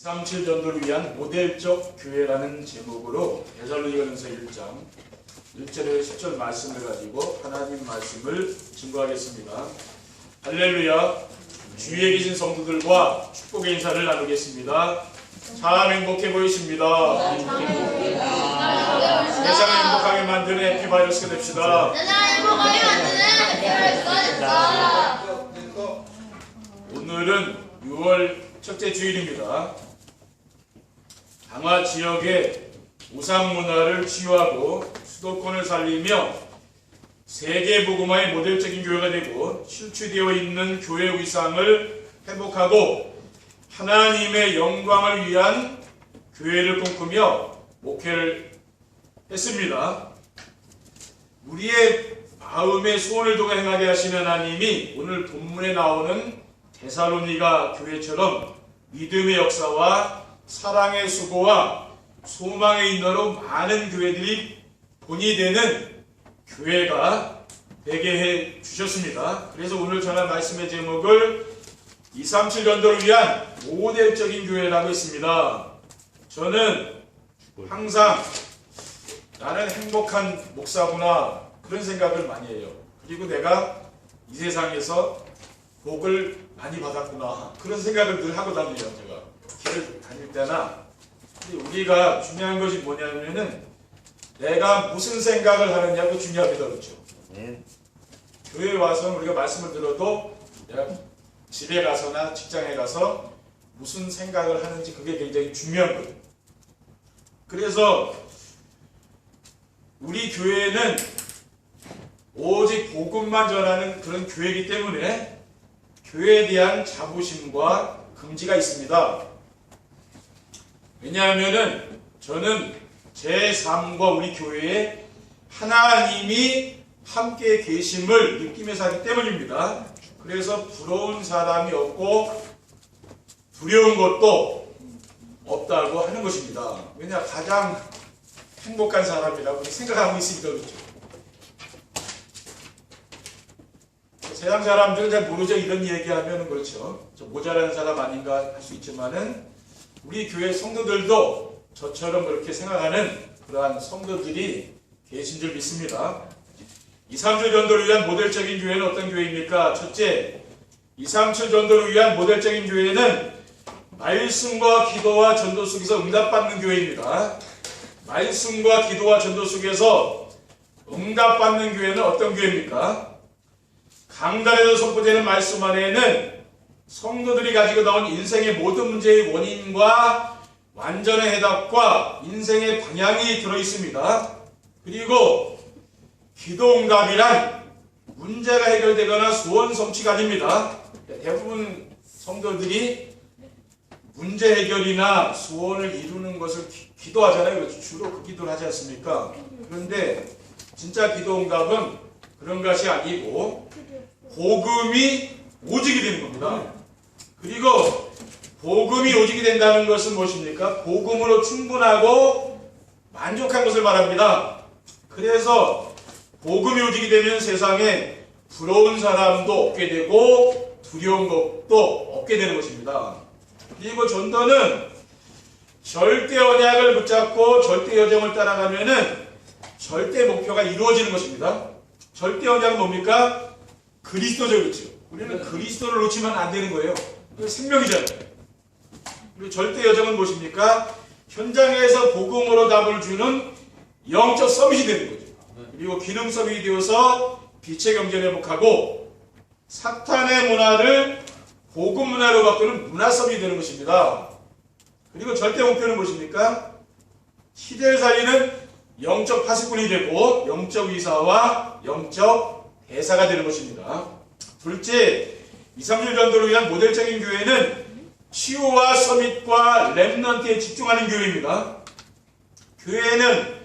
237 전도를 위한 모델적 교회라는 제목으로 데살로니가전서 1장 1절에 10절 말씀을 가지고 하나님 말씀을 증거하겠습니다. 할렐루야. 주위에 계신 성도들과 축복의 인사를 나누겠습니다. 참 행복해 보이십니다. 세상을 행복하게 만드는 해피바이러스가 됩시다. 오늘은 6월 첫째 주일입니다. 강화 지역의 우상 문화를 치유하고 수도권을 살리며 세계 복음화의 모델적인 교회가 되고 실추되어 있는 교회 위상을 회복하고 하나님의 영광을 위한 교회를 꿈꾸며 목회를 했습니다. 우리의 마음의 소원을 통해 행하게 하시는 하나님이 오늘 본문에 나오는 데살로니가 교회처럼 믿음의 역사와 사랑의 수고와 소망의 인도로 많은 교회들이 본이 되는 교회가 되게 해 주셨습니다. 그래서 오늘 전한 말씀의 제목을 237 전도를 위한 모델적인 교회라고 했습니다. 저는 항상 나는 행복한 목사구나 그런 생각을 많이 해요. 그리고 내가 이 세상에서 복을 많이 받았구나 그런 생각을 늘 하고 다녀요. 제가 길을 다닐 때나. 근데 우리가 중요한 것이 뭐냐면은 내가 무슨 생각을 하느냐고 중요합니다. 그렇죠? 교회에 와서 우리가 말씀을 들어도 내가 집에 가서나 직장에 가서 무슨 생각을 하는지 그게 굉장히 중요한 거예요. 그래서 우리 교회는 오직 복음만 전하는 그런 교회이기 때문에 교회에 대한 자부심과 긍지가 있습니다. 왜냐하면은 저는 제 삶과 우리 교회에 하나님이 함께 계심을 느끼며 살기 때문입니다. 그래서 부러운 사람이 없고 두려운 것도 없다고 하는 것입니다. 왜냐 가장 행복한 사람이라고 생각하고 있으니까 그렇죠. 세상 사람들은 잘 모르죠. 이런 얘기하면 그렇죠. 저 모자라는 사람 아닌가 할 수 있지만은 우리 교회 성도들도 저처럼 그렇게 생각하는 그러한 성도들이 계신 줄 믿습니다. 237 전도를 위한 모델적인 교회는 어떤 교회입니까? 첫째, 237 전도를 위한 모델적인 교회는 말씀과 기도와 전도 속에서 응답받는 교회입니다. 말씀과 기도와 전도 속에서 응답받는 교회는 어떤 교회입니까? 강단에서 선포되는 말씀 안에는 성도들이 가지고 나온 인생의 모든 문제의 원인과 완전한 해답과 인생의 방향이 들어있습니다. 그리고 기도응답이란 문제가 해결되거나 소원 성취가 아닙니다. 대부분 성도들이 문제 해결이나 소원을 이루는 것을 기도하잖아요. 주로 그 기도를 하지 않습니까? 그런데 진짜 기도응답은 그런 것이 아니고 복음이 오직이 되는 겁니다. 그리고 복음이 오직이 된다는 것은 무엇입니까? 복음으로 충분하고 만족한 것을 말합니다. 그래서 복음이 오직이 되면 세상에 부러운 사람도 없게 되고 두려운 것도 없게 되는 것입니다. 그리고 전도는 절대 언약을 붙잡고 절대 여정을 따라가면은 절대 목표가 이루어지는 것입니다. 절대 언약은 뭡니까? 그리스도죠. 그렇죠? 우리는 그리스도를 놓치면 안 되는 거예요. 생명이잖아요. 그리고 절대 여정은 무엇입니까? 현장에서 복음으로 답을 주는 영적 서밋이 되는 거죠. 그리고 기능 서밋이 되어서 빛의 경제를 회복하고 사탄의 문화를 복음 문화로 바꾸는 문화 서밋이 되는 것입니다. 그리고 절대 목표는 무엇입니까? 시대를 살리는 영적 파수꾼이 되고 영적 의사와 영적 대사가 되는 것입니다. 둘째, 237 전도를 위한 모델적인 교회는 치유와 서밋과 렘넌트에 집중하는 교회입니다. 교회는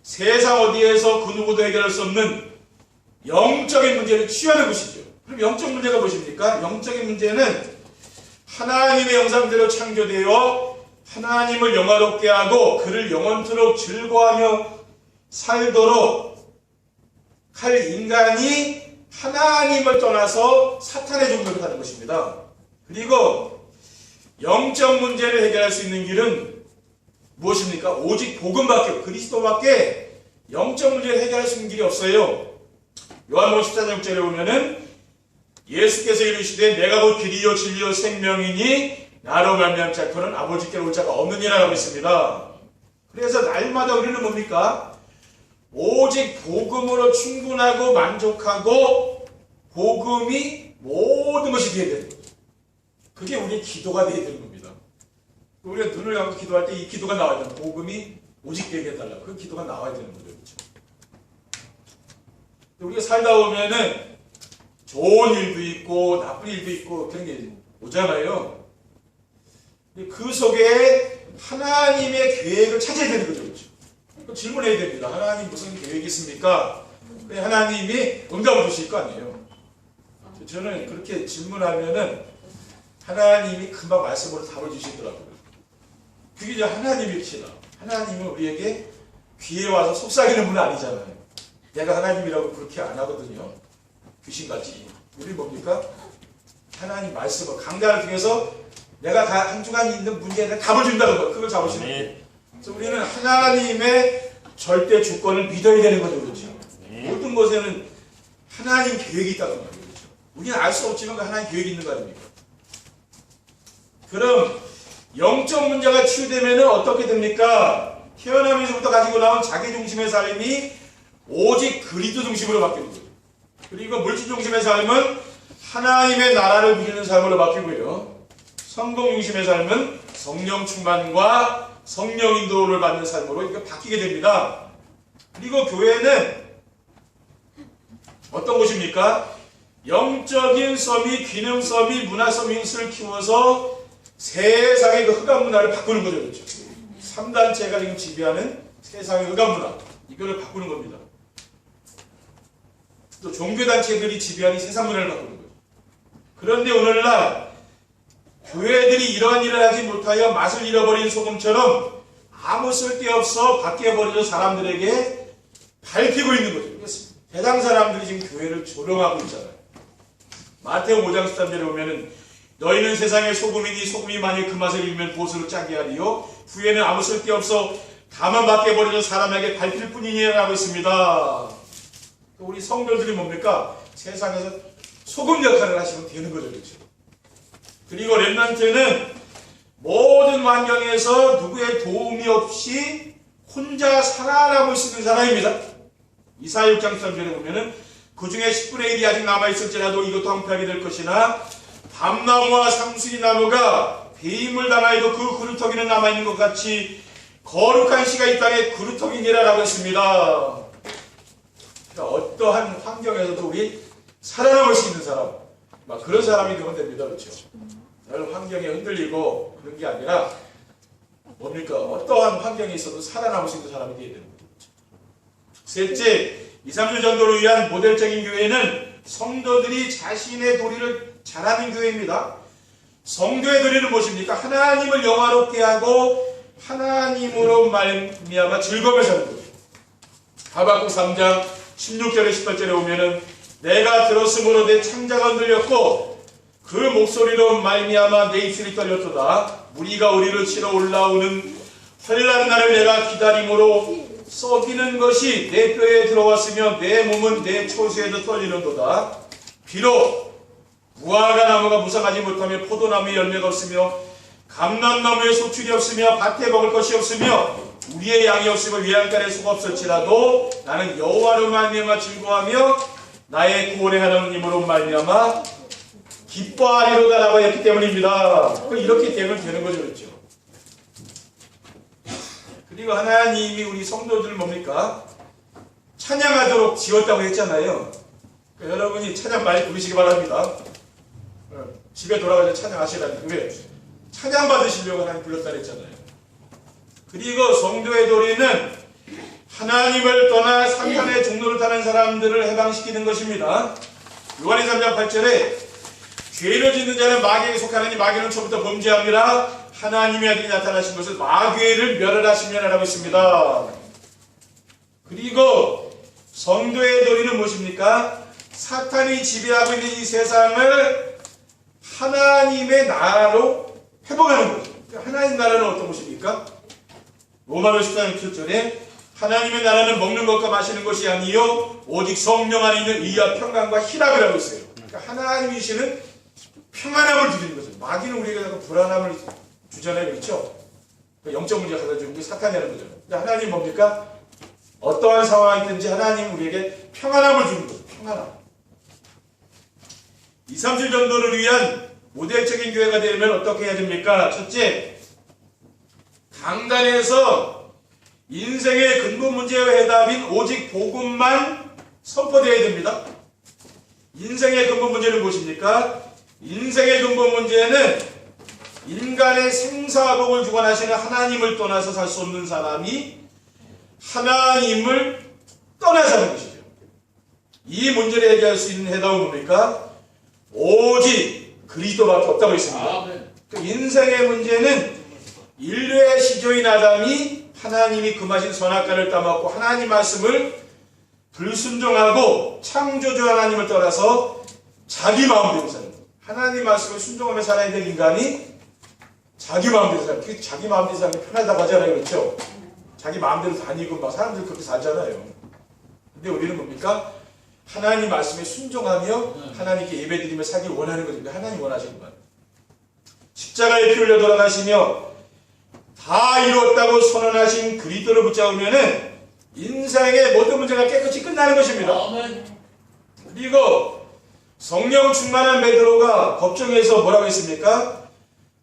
세상 어디에서 그 누구도 해결할 수 없는 영적인 문제를 치유하는 것이죠. 그럼 영적 문제가 무엇입니까? 영적인 문제는 하나님의 형상대로 창조되어 하나님을 영화롭게 하고 그를 영원토록 즐거워하며 살도록 할 인간이 하나님을 떠나서 사탄의 종교를 하는 것입니다. 그리고 영적 문제를 해결할 수 있는 길은 무엇입니까? 오직 복음밖에, 그리스도밖에 영적 문제를 해결할 수 있는 길이 없어요. 요한복음 14장 6절에 보면은 예수께서 이르시되 내가 곧 길이요 진리요 생명이니 나로 말미암지 않고는 아버지께로 올 자가 없느니라고 있습니다. 그래서 날마다 우리는 뭡니까? 오직 복음으로 충분하고 만족하고 복음이 모든 것이 되어야 되는 거죠. 그게 우리의 기도가 되어야 되는 겁니다. 우리가 눈을 감고 기도할 때 이 기도가 나와야 되는 거예요. 복음이 오직 되게 해달라고. 그 기도가 나와야 되는 거죠. 그렇죠? 우리가 살다 보면은 좋은 일도 있고 나쁜 일도 있고 그런 게 오잖아요. 그 속에 하나님의 계획을 찾아야 되는 거죠. 그렇죠? 질문해야 됩니다. 하나님 무슨 계획이 있습니까? 하나님이 응답을 주실 거 아니에요. 저는 그렇게 질문하면은 하나님이 금방 말씀으로 답을 주시더라고요. 그게 이제 하나님입시다. 하나님은 우리에게 귀에 와서 속삭이는 분은 아니잖아요. 내가 하나님이라고 그렇게 안 하거든요. 귀신같이. 우리 뭡니까? 하나님 말씀을 강단을 통해서 내가 한 주간 있는 문제에 대한 답을 준다는 거. 그걸 잡으시는 거예요. 그래서 우리는 하나님의 절대 주권을 믿어야 되는 거죠. 그렇죠? 모든 것에는 하나님 계획이 있다는 거예요. 그렇죠? 우리는 알 수 없지만 하나님 계획이 있는 거 아닙니까? 그럼 영적 문제가 치유되면 어떻게 됩니까? 태어나면서부터 가지고 나온 자기중심의 삶이 오직 그리스도 중심으로 바뀌는 거예요. 그리고 물질 중심의 삶은 하나님의 나라를 누리는 삶으로 바뀌고요. 성공 중심의 삶은 성령 충만과 성령 인도를 받는 삶으로 이렇게 바뀌게 됩니다. 그리고 교회는 어떤 곳입니까? 영적인 썸이 기능썸이 문화썸을 키워서 세상의 그 흑암 문화를 바꾸는 거죠. 그렇죠? 3단체가 지금 지배하는 세상의 흑암 문화, 이거를 바꾸는 겁니다. 또 종교단체들이 지배하는 세상 문화를 바꾸는 거죠. 그런데 오늘날 교회들이 이러한 일을 하지 못하여 맛을 잃어버린 소금처럼 아무 쓸데없어 바뀌어버려서 사람들에게 밟히고 있는 거죠. 그래서 해당 사람들이 지금 교회를 조롱하고 있잖아요. 마태복음 5장 13절에 보면은 너희는 세상의 소금이니 소금이 만일 그 맛을 잃으면 무엇으로 짜게 하리요? 후에는 아무 쓸데없어 다만 바뀌어버려서 사람에게 밟힐 뿐이니라고 있습니다. 우리 성도들이 뭡니까? 세상에서 소금 역할을 하시면 되는 거죠. 그렇죠? 그리고 렘넌트는 모든 환경에서 누구의 도움이 없이 혼자 살아남을 수 있는 사람입니다. 이사야 6장 3절에 보면은 그 중에 10분의 1이 아직 남아있을지라도 이것도 황폐하게 될 것이나 밤나무와 상수리 나무가 배임을 당하여도 그 그루터기는 남아있는 것 같이 거룩한 씨가 이 땅에 그루터기니라 라고 했습니다. 그러니까 어떠한 환경에서도 우리 살아남을 수 있는 사람, 그런 사람이 되면 됩니다. 그렇죠? 여러분 환경에 흔들리고 그런 게 아니라 뭡니까? 어떠한 환경에 있어도 살아남을 수 있는 사람이 되어야 되는 거죠. 셋째, 2, 3주 전도를 위한 모델적인 교회는 성도들이 자신의 도리를 잘하는 교회입니다. 성도의 도리는 무엇입니까? 하나님을 영화롭게 하고 하나님으로 말미암아 즐거움을 사는 거예요. 하박국 3장 16절에 18절에 보면은 내가 들었으므로 내 창자가 흔들렸고 그 목소리로 말미암아 내 입술이 떨렸도다. 무리가 우리를 치러 올라오는 환난 날을 내가 기다림으로 썩이는 것이 내 뼈에 들어왔으며 내 몸은 내 초수에도 떨리는도다. 비록 무화과 나무가 무성하지 못하며 포도나무에 열매가 없으며 감람나무에 소출이 없으며 밭에 먹을 것이 없으며 우리의 양이 없으며 외양간에 소가 없을지라도 나는 여호와로 말미암아 즐거워하며 나의 구원의 하나님으로 말미암아 기뻐하리로다 라고 했기 때문입니다. 이렇게 되면 되는 거죠. 그렇죠? 그리고 하나님이 우리 성도들을 뭡니까? 찬양하도록 지었다고 했잖아요. 그러니까 여러분이 찬양 많이 부르시기 바랍니다. 집에 돌아가서 찬양하시라는 왜? 찬양 받으시려고 하나님 불렀다 그랬잖아요. 그리고 성도의 도리는 하나님을 떠나 사탄의 종로를 타는 사람들을 해방시키는 것입니다. 요한의 3장 8절에 죄를 짓는 자는 마귀에게 속하느니 마귀는 처음부터 범죄함이라 하나님의 아들이 나타나신 것을 마귀를 멸하시면 하라고 있습니다. 그리고 성도의 도리는 무엇입니까? 사탄이 지배하고 있는 이 세상을 하나님의 나라로 회복하는 거죠. 그러니까 하나님 나라는 어떤 것입니까? 로마서 14장 7절에 하나님의 나라는 먹는 것과 마시는 것이 아니요 오직 성령 안에 있는 의와 평강과 희락이라고 있어요. 그러니까 하나님이시는 평안함을 드리는 거죠. 마귀는 우리에게 불안함을 주잖아요. 그렇죠? 영적 문제 갖다 주는 게 사탄이 하는 거죠. 근데 하나님 뭡니까? 어떠한 상황이든지 하나님 우리에게 평안함을 주는 거죠. 평안함. 2, 3주 전도를 위한 모델적인 교회가 되려면 어떻게 해야 됩니까? 첫째, 강단에서 인생의 근본 문제의 해답인 오직 복음만 선포되어야 됩니다. 인생의 근본 문제는 무엇입니까? 인생의 근본 문제는 인간의 생사복을 주관하시는 하나님을 떠나서 살 수 없는 사람이 하나님을 떠나서 하는 것이죠. 이 문제를 해결할 수 있는 해답은 뭡니까? 오직 그리스도밖에 없다고 했습니다. 그 인생의 문제는 인류의 시조인 아담이 하나님이 금하신 선악과를 따먹고 하나님 말씀을 불순종하고 창조주 하나님을 떠나서 자기 마음대로 사는 거예요. 하나님 말씀을 순종하며 살아야 될 인간이 자기 마음대로 사는 거예요. 자기 마음대로 사는 게 편하다고 하잖아요. 그렇죠? 자기 마음대로 다니고 막 사람들 그렇게 살잖아요. 근데 우리는 뭡니까? 하나님 말씀에 순종하며 하나님께 예배드리며 살길 원하는 거죠. 하나님 원하시는 것. 십자가에 피 흘려 돌아가시며 다 이루었다고 선언하신 그리스도를 붙잡으면은 인생의 모든 문제가 깨끗이 끝나는 것입니다. 그리고 성령 충만한 베드로가 법정에서 뭐라고 했습니까?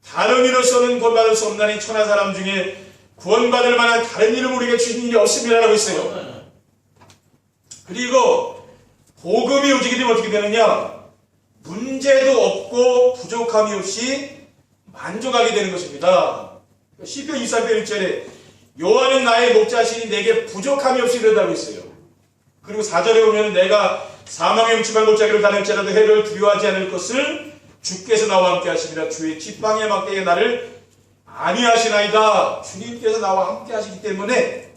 다른 이로서는 구원받을 수 없나니 천하 사람 중에 구원받을 만한 다른 이름 우리에게 주신 일이 없습니다라고 했어요. 그리고 복음이 움직이게 되면 어떻게 되느냐? 문제도 없고 부족함이 없이 만족하게 되는 것입니다. 시편 23편 1절에 여호와는 나의 목자시니 내게 부족함이 없이 이르다고 있어요. 그리고 4절에 보면 내가 사망의 음침한 골짜기를 다닐지라도 해를 두려워하지 않을 것을 주께서 나와 함께 하십니다. 주의 지팡이의 막대기에 나를 안위하시나이다. 주님께서 나와 함께 하시기 때문에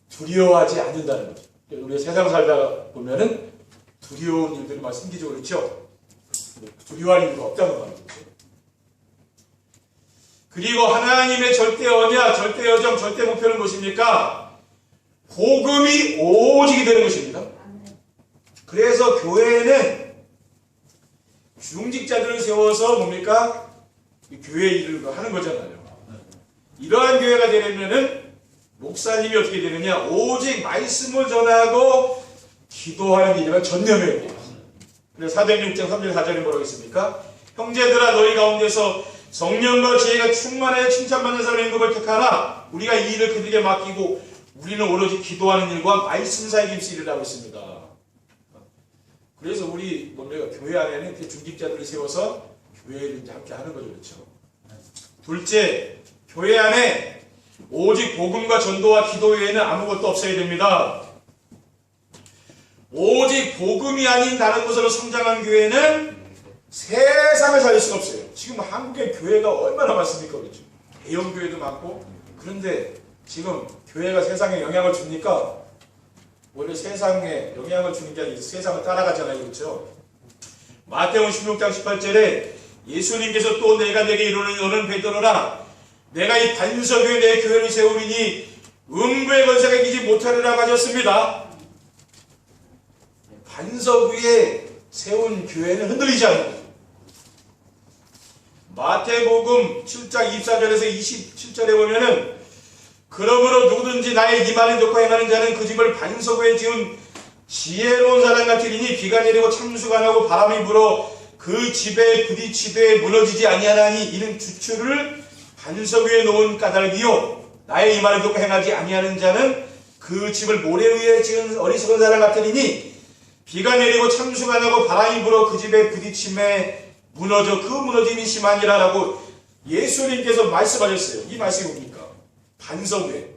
두려워하지 않는다는 거죠. 우리가 세상 살다 보면은 두려운 일들이 막 생기죠. 그렇죠? 두려워할 이유가 없다는 말이죠. 그리고 하나님의 절대 언약, 절대 여정, 절대 목표는 무엇입니까? 복음이 오직이 되는 것입니다. 그래서 교회는 중직자들을 세워서 뭡니까? 교회 일을 하는 거잖아요. 이러한 교회가 되려면은 목사님이 어떻게 되느냐? 오직 말씀을 전하고 기도하는 일에만 전념해야 돼요. 그래서 사도행전 6장 3절 4절에 뭐라고 했습니까? 형제들아 너희 가운데서 성령과 지혜가 충만하여 칭찬받는 사람의 임금을 택하라. 우리가 이 일을 그들에게 맡기고 우리는 오로지 기도하는 일과 말씀사에 힘쓰리라고 했습니다. 그래서 우리 뭡니까? 교회 안에는 이렇게 중직자들을 세워서 교회를 이제 함께 하는 거죠. 그렇죠? 둘째, 교회 안에 오직 복음과 전도와 기도 외에는 아무것도 없어야 됩니다. 오직 복음이 아닌 다른 것으로 성장한 교회는 세상을 살릴 수가 없어요. 지금 한국의 교회가 얼마나 많습니까? 그렇죠? 대형 교회도 많고. 그런데 지금 교회가 세상에 영향을 줍니까? 원래 세상에 영향을 주는 게 아니라 세상을 따라가잖아요. 그렇죠? 마태복음 16장 18절에 예수님께서 또 내가 내게 이르노니 너는 베드로라 내가 이 반석 위에 내 교회를 세우리니 음부의 권세가 이기지 못하리라고 하셨습니다. 반석 위에 세운 교회는 흔들리지 않는 거예요. 마태복음 7장 24절에서 27절에 보면은 그러므로 누구든지 나의 이 말을 듣고 행하는 자는 그 집을 반석 위에 지은 지혜로운 사람 같으리니 비가 내리고 참수가 나고 바람이 불어 그 집에 부딪히되 무너지지 아니하나니 이는 주추를 반석 위에 놓은 까닭이요 나의 이 말을 듣고 행하지 아니하는 자는 그 집을 모래 위에 지은 어리석은 사람 같으리니 비가 내리고 참수가 나고 바람이 불어 그 집에 부딪힘에 무너져 그 무너짐이 심하니라라고 예수님께서 말씀하셨어요. 이 말씀이 뭡니까? 반석 위에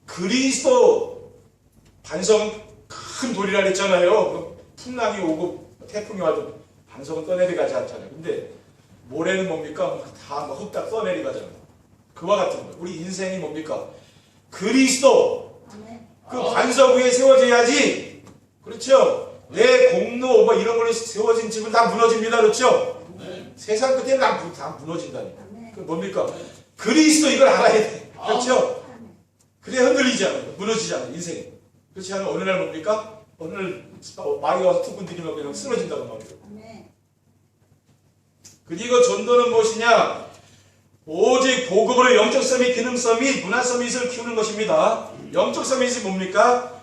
그리스도 반석은 큰 돌이라 그랬잖아요. 풍랑이 오고 태풍이 와도 반석은 떠내려가지 않잖아요. 근데 모래는 뭡니까? 다 흙딱 떠내려가잖아요. 그와 같은 거예요. 우리 인생이 뭡니까? 그리스도 그 반석 위에 세워져야지. 그렇죠? 내 공로 뭐 이런 걸로 세워진 집은 다 무너집니다. 그렇죠? 세상 끝에는 다 무너진다니까. 그 뭡니까? 그리스도 이걸 알아야 돼. 그렇죠? 그래 흔들리지 않아요. 무너지지 않아요. 인생이. 그렇지 않으면 어느 날 뭡니까? 어느 날 마귀가 와서 툭 건드리면 그냥 쓰러진다고 말이에요. 그리고 전도는 무엇이냐? 오직 복음으로 영적 서밋, 기능 서밋, 문화 서밋을 키우는 것입니다. 영적 서밋이 뭡니까?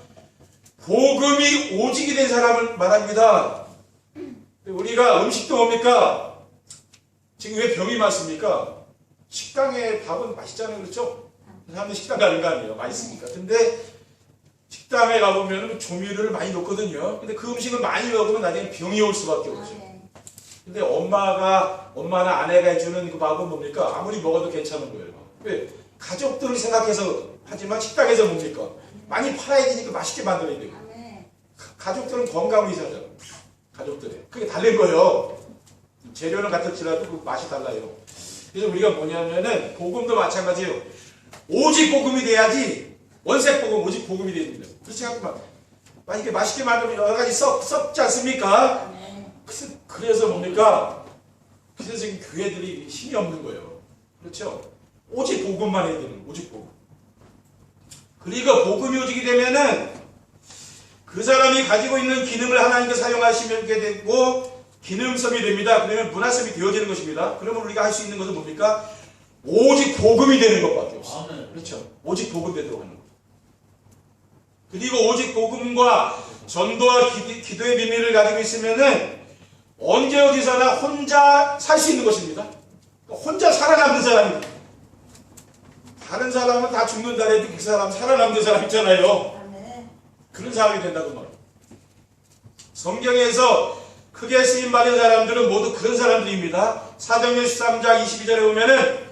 복음이 오직이 된 사람을 말합니다. 우리가 음식도 뭡니까? 지금 왜 병이 많습니까? 식당에 밥은 맛있잖아요. 그렇죠? 사람들 식당 가는 거 아니에요. 맛있으니까. 근데 식당에 가보면 조미료를 많이 넣거든요. 근데 그 음식을 많이 먹으면 나중에 병이 올 수밖에 없죠. 근데 엄마나 아내가 해주는 그 밥은 뭡니까? 아무리 먹어도 괜찮은 거예요. 왜? 가족들을 생각해서 하지만 식당에서 뭡니까? 많이 팔아야 되니까 맛있게 만들어야 되고. 가족들은 건강을 위해서잖아. 가족들이. 그게 다른 거예요. 재료는 같을지라도 그 맛이 달라요. 그래서 우리가 뭐냐면은 복음도 마찬가지예요. 오직 복음이 돼야지. 원색 복음, 오직 복음이 돼야 됩니다. 그렇지 않구만. 이게 맛있게 만들면 여러 가지 썩지 않습니까? 그래서 뭡니까? 그래서 지금 교회들이 힘이 없는 거예요. 그렇죠? 오직 복음만 해야 되는 거예요. 오직 복음. 그리고 복음이 오직이 되면은 그 사람이 가지고 있는 기능을 하나님께 사용하시게 되고 기능성이 됩니다. 그러면 문화성이 되어지는 것입니다. 그러면 우리가 할 수 있는 것은 뭡니까? 오직 복음이 되는 것밖에 없어요. 그렇죠? 오직 복음 되도록 하는 것. 그리고 오직 복음과 전도와 기도의 비밀을 가지고 있으면은 언제 어디서나 혼자 살 수 있는 것입니다. 혼자 살아남는 사람입니다. 다른 사람은 다 죽는다 해도 그 사람 살아남는 사람 있잖아요. 그런 사람이 된다고 말해요. 성경에서 크게 쓰임받은 사람들은 모두 그런 사람들입니다. 사도행전 13장 22절에 보면은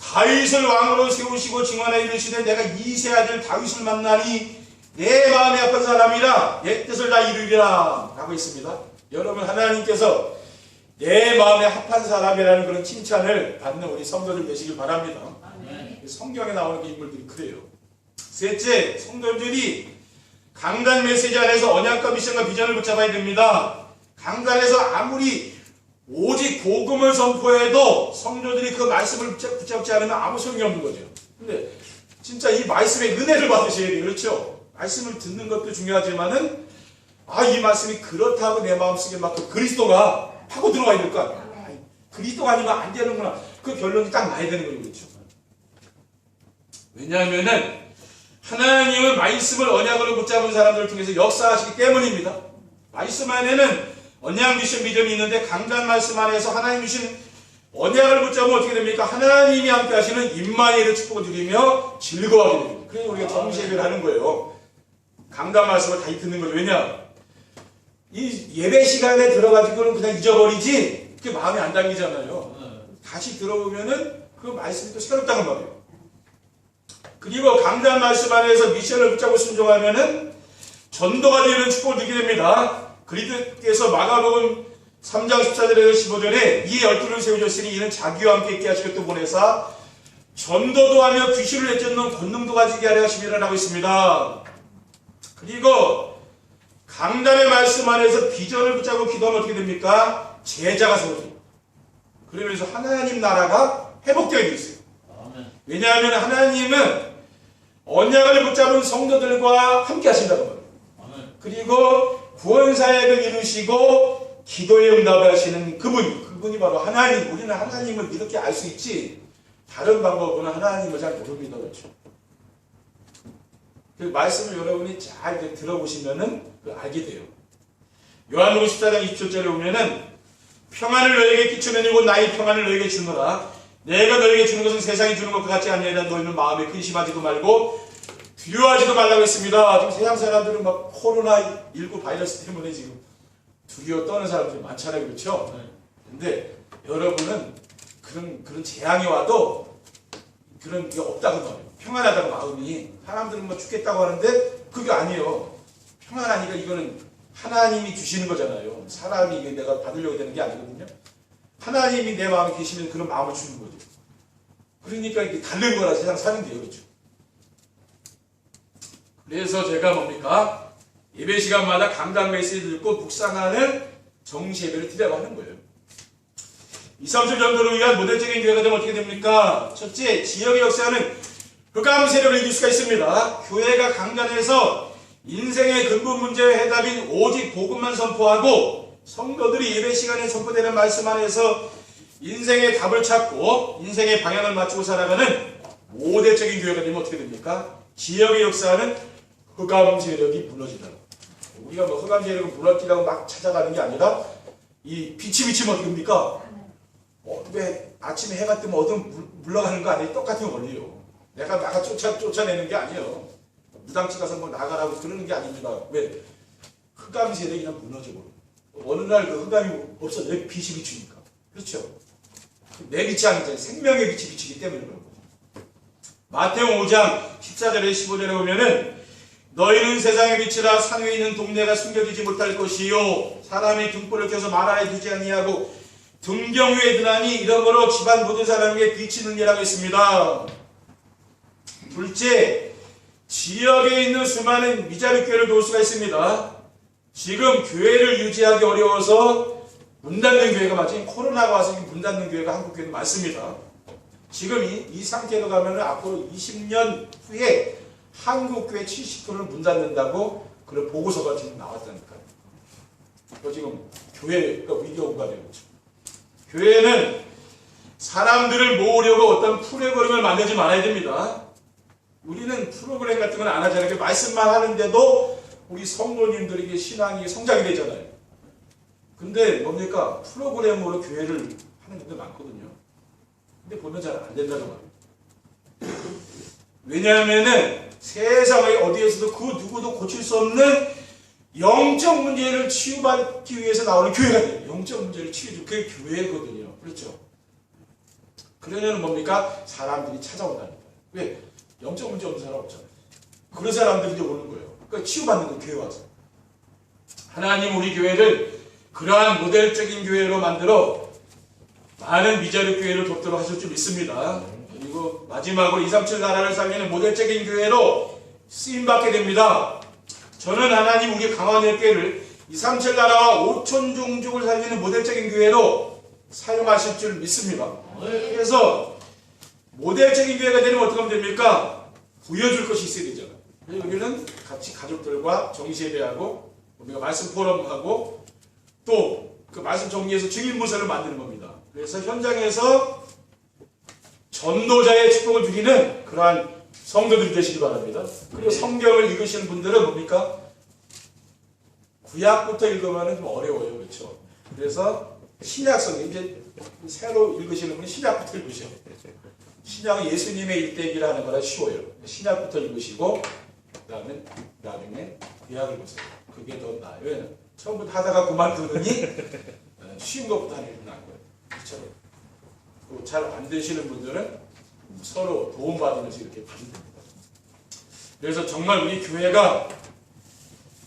다윗을 왕으로 세우시고 증언하여 이르시되 내가 이세 아들 다윗을 만나니 내 마음이 아픈 사람이라 내 뜻을 다 이루리라 라고 있습니다. 여러분 하나님께서 내 마음에 합한 사람이라는 그런 칭찬을 받는 우리 성도들 되시길 바랍니다. 성경에 나오는 그 인물들이 그래요. 셋째, 성도들이 강단 메시지 안에서 언약과 미션과 비전을 붙잡아야 됩니다. 강단에서 아무리 오직 복음을 선포해도 성도들이 그 말씀을 붙잡지 않으면 아무 소용이 없는 거죠. 근데 진짜 이 말씀의 은혜를 받으셔야 돼요. 그렇죠? 말씀을 듣는 것도 중요하지만은 이 말씀이 그렇다고 내 마음속에 막 그리스도가 파고 들어와야 될 거 아니야. 그리스도가 아니면 안 되는구나. 그 결론이 딱 나야 되는 거죠. 그렇죠? 왜냐하면은 하나님은 말씀을 언약으로 붙잡은 사람들을 통해서 역사하시기 때문입니다. 말씀 안에는 언약 미션 비전이 있는데 강단 말씀 안에서 하나님 주신 언약을 붙잡으면 어떻게 됩니까? 하나님이 함께 하시는 임마누엘의 축복을 누리며 즐거워하게 됩니다. 그래서 우리가 정시예배를 하는 거예요. 강단 말씀을 다시 듣는 거죠. 왜냐? 이 예배 시간에 들어가지고는 그냥 잊어버리지 그게 마음에 안 담기잖아요. 다시 들어보면은 그 말씀이 또 새롭다는 말이에요. 그리고 강단 말씀 안에서 미션을 붙잡고 순종하면은 전도가 되는 축복을 누리게 됩니다. 그리스도께서 마가복음 3장 14절에서 15절에 이 12를 세우셨으니 이는 자기와 함께 있게 하시고 또 보내사 전도도 하며 귀신을 내쫓는 권능도 가지게 하려 하심이라고 있습니다. 그리고 강단의 말씀 안에서 비전을 붙잡고 기도하면 어떻게 됩니까? 제자가 세워집니다. 그러면서 하나님 나라가 회복되게 있어요. 왜냐하면 하나님은 언약을 붙잡은 성도들과 함께 하신다고 말해요. 그리고 구원사역을 이루시고 기도에 응답을 하시는 그분이 바로 하나님. 우리는 하나님을 이렇게 알 수 있지 다른 방법으로는 하나님을 잘 모릅니다. 그렇죠? 그 말씀을 여러분이 잘 들어보시면은 알게 돼요. 요한복음 14장 27절에 보면은 평안을 너에게 끼치는 이고 나의 평안을 너에게 주노라. 내가 너에게 주는 것은 세상이 주는 것과 같지 아니하리라. 너희는 마음에 근심하지도 말고 두려워하지도 말라고 했습니다. 지금 세상 사람들은 막 코로나19 바이러스 때문에 지금 두려워 떠는 사람들이 많잖아요. 그렇죠? 근데 여러분은 그런 재앙이 와도 그런 게 없다고 말해요. 평안하다고 마음이. 사람들은 뭐 죽겠다고 하는데 그게 아니에요. 평안하니까 이거는 하나님이 주시는 거잖아요. 사람이 이게 내가 받으려고 되는 게 아니거든요. 하나님이 내 마음에 계시면 그런 마음을 주는 거죠. 그러니까 이게 다른 거라 세상 사는 게요. 그렇죠? 그래서 제가 뭡니까? 예배 시간마다 강단 메시지 듣고 묵상하는 정시 예배를 드리라고 하는 거예요. 237 전도를 위한 모델적인 교회가 되면 어떻게 됩니까? 첫째, 지역의 역사는 흑암 세력을 이길 수가 있습니다. 교회가 강단에서 인생의 근본 문제의 해답인 오직 복음만 선포하고 성도들이 예배 시간에 선포되는 말씀 안에서 인생의 답을 찾고 인생의 방향을 맞추고 살아가는 모델적인 교회가 되면 어떻게 됩니까? 지역의 역사는 흑암 세력이 무너지다. 우리가 뭐 흑암 세력을 무너지라고 막 찾아가는 게 아니라 이 빛이 비치면 어떻게 됩니까? 왜 아침에 해가 뜨면 어둠 물러가는 거 아니에요? 똑같은 원리요. 내가 나가 쫓아내는 게 아니에요. 무당집 가서 뭐 나가라고 그러는 게 아닙니다. 왜? 흑암 세력이 그냥 무너져버려. 어느 날 그 흑암이 없어. 내 빛이 비추니까. 그렇죠? 내 빛이 아니잖아요. 생명의 빛이 비추기 때문에 그런 거죠. 마태복음 5장 14절에 15절에 보면은 너희는 세상의 빛이라 산 위에 있는 동네가 숨겨지지 못할 것이요 사람이 등불을 켜서 말 안에 두지 아니하고 등경 위에 드나니 이러므로 집안 모든 사람에게 빛이 능이라고 했습니다. 둘째, 지역에 있는 수많은 미자립 교회를 볼 수가 있습니다. 지금 교회를 유지하기 어려워서 문 닫는 교회가 마치 코로나가 와서 문 닫는 교회가 한국 교회는 많습니다. 지금 이 상태로 가면 앞으로 20년 후에 한국 교회 70%는 문 닫는다고 그런 보고서가 지금 나왔다니까요. 지금 교회가 위기오가 되고 있죠. 교회는 사람들을 모으려고 어떤 프로그램을 만들지 말아야 됩니다. 우리는 프로그램 같은 건 안 하잖아요. 말씀만 하는데도 우리 성도님들에게 신앙이 성장이 되잖아요. 근데 뭡니까? 프로그램으로 교회를 하는 분들 많거든요. 근데 보면 잘 안 된다는 말이에요. 왜냐하면은 세상의 어디에서도 그 누구도 고칠 수 없는 영적 문제를 치유받기 위해서 나오는 교회가 돼요. 영적 문제를 치유해주는 그게 교회거든요. 그렇죠? 그러려면 뭡니까? 사람들이 찾아온다니까. 왜? 영적 문제 없는 사람 없잖아요. 그런 사람들이 이제 오는 거예요. 그러니까 치유받는 거 교회 와서. 하나님 우리 교회를 그러한 모델적인 교회로 만들어 많은 미자립 교회를 돕도록 하실 줄 믿습니다. 그리고 마지막으로 237 나라를 살리는 모델적인 교회로 쓰임받게 됩니다. 저는 하나님 우리 강화의 교회를 237 나라와 5천 종족을 살리는 모델적인 교회로 사용하실 줄 믿습니다. 그래서 모델적인 교회가 되면 어떻게 하면 됩니까? 부여줄 것이 있어야 되잖아요. 여기는 같이 가족들과 정시예배하고 우리가 말씀 포럼하고 또 그 말씀 정리해서 증인문서를 만드는 겁니다. 그래서 현장에서 전도자의 축복을 드리는 그러한 성도들이 되시기 바랍니다. 그리고 성경을 읽으시는 분들은 뭡니까? 구약부터 읽으면 좀 어려워요. 그렇죠? 그래서 신약성, 이제 새로 읽으시는 분은 신약부터 읽으셔요. 신약은 예수님의 일대기를 하는 거라 쉬워요. 신약부터 읽으시고 그다음에 나중에 구약을 보세요. 그게 더 나아요. 왜냐면 처음부터 하다가 그만두느니 쉬운 것부터 하는 게 나은 거예요. 그렇죠? 잘 안 되시는 분들은 서로 도움받으면서 이렇게 가면 됩니다. 그래서 정말 우리 교회가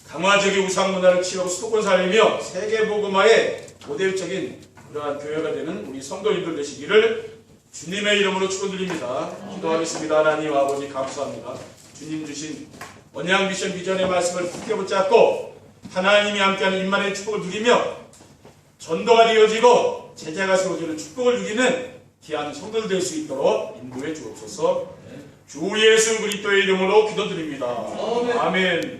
강화적인 우상문화를 치유하고 수도권 살리며 세계복음화의 모델적인 그러한 교회가 되는 우리 성도님들 되시기를 주님의 이름으로 축원드립니다. 기도하겠습니다. 하나님 아버지 감사합니다. 주님 주신 언약 미션 비전의 말씀을 굳게 붙잡고 하나님이 함께하는 임만의 축복을 누리며 전도가 되어지고 제자가 세워지는 축복을 누리는 귀한 성도들 될 수 있도록 인도해 주옵소서. 주 예수 그리스도의 이름으로 기도드립니다. 아멘.